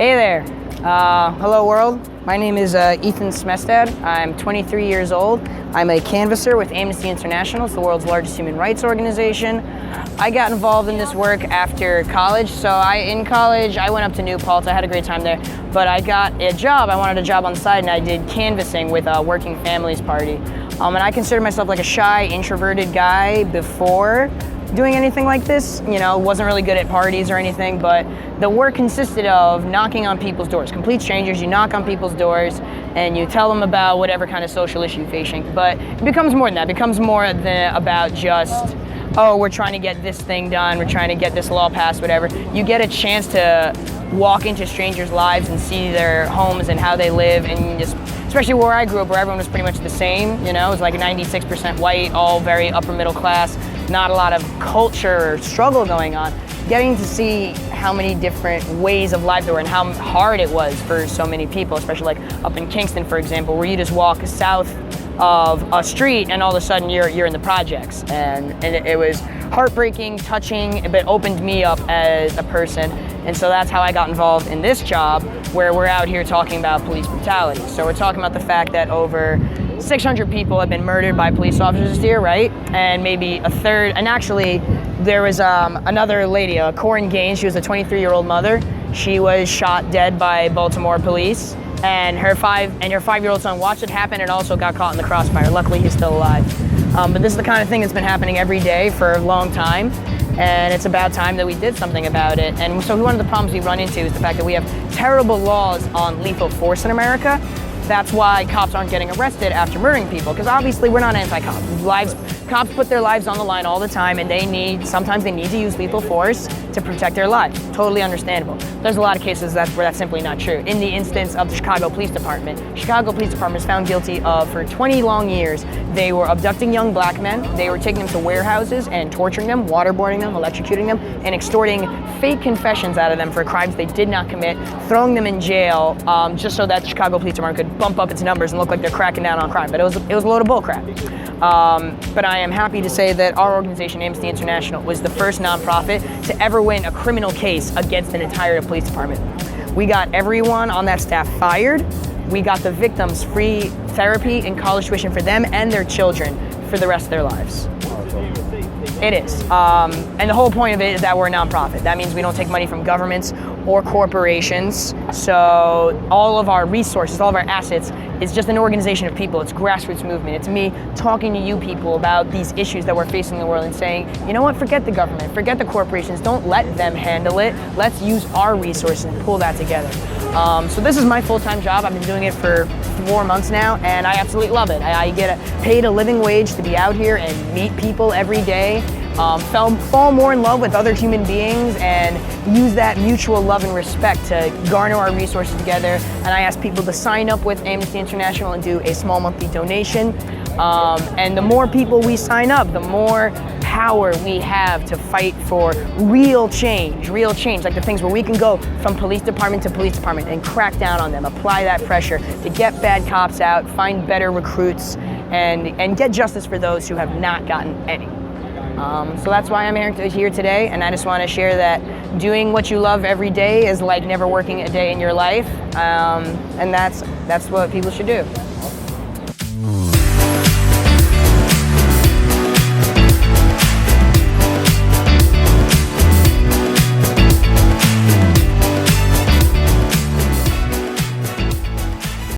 Hey there. Hello world. My name is Ethan Smestad. I'm 23 years old. I'm a canvasser with Amnesty International. It's the world's largest human rights organization. I got involved in this work after college. In college, I went up to New Paltz. I had a great time there. But I got a job. I wanted a job on the side, and I did canvassing with a Working Families Party. And I consider myself like a shy, introverted guy before doing anything like this. You know, wasn't really good at parties or anything, but the work consisted of knocking on people's doors. Complete strangers, you knock on people's doors and you tell them about whatever kind of social issue you're facing. But it becomes more than that. It becomes more than about just, oh, we're trying to get this thing done, we're trying to get this law passed, whatever. You get a chance to walk into strangers' lives and see their homes and how they live, and just, especially where I grew up, where everyone was pretty much the same, you know, it was like 96% white, all very upper middle class, not a lot of culture or struggle going on. Getting to see how many different ways of life there were and how hard it was for so many people, especially like up in Kingston, for example, where you just walk south of a street and all of a sudden you're in the projects. And it was heartbreaking, touching, but opened me up as a person. And so that's how I got involved in this job, where we're out here talking about police brutality. So we're talking about the fact that over 600 people have been murdered by police officers this year, right? And maybe a third, and actually there was another lady, Corinne Gaines. She was a 23-year-old mother. She was shot dead by Baltimore police, and her 5-year-old son watched it happen and also got caught in the crossfire. Luckily, he's still alive. But this is the kind of thing that's been happening every day for a long time, and it's about time that we did something about it. And so one of the problems we run into is the fact that we have terrible laws on lethal force in America. That's why cops aren't getting arrested after murdering people, because obviously we're not anti-cops. Cops put their lives on the line all the time, and sometimes they need to use lethal force to protect their lives. Totally understandable. There's a lot of cases where that's simply not true. In the instance of the Chicago Police Department was found guilty of, for 20 long years, they were abducting young black men, they were taking them to warehouses and torturing them, waterboarding them, electrocuting them, and extorting fake confessions out of them for crimes they did not commit, throwing them in jail just so that the Chicago Police Department could bump up its numbers and look like they're cracking down on crime. But it was a load of bullcrap. But I am happy to say that our organization, Amnesty International, was the first nonprofit to ever win a criminal case against an entire police department. We got everyone on that staff fired. We got the victims free therapy and college tuition for them and their children for the rest of their lives. It is. And the whole point of it is that we're a nonprofit. That means we don't take money from governments or corporations. So all of our resources, all of our assets, is just an organization of people. It's grassroots movement. It's me talking to you people about these issues that we're facing in the world and saying, you know what, forget the government, forget the corporations, don't let them handle it. Let's use our resources and pull that together. So this is my full-time job. I've been doing it for 4 months now, and I absolutely love it. I get paid a living wage to be out here and meet people every day, fall more in love with other human beings, and use that mutual love and respect to garner our resources together. And I ask people to sign up with Amnesty International and do a small monthly donation. And the more people we sign up, the more power we have to fight for real change, like the things where we can go from police department to police department and crack down on them, apply that pressure to get bad cops out, find better recruits, and get justice for those who have not gotten any. So that's why I'm here today, and I just want to share that doing what you love every day is like never working a day in your life, and that's what people should do.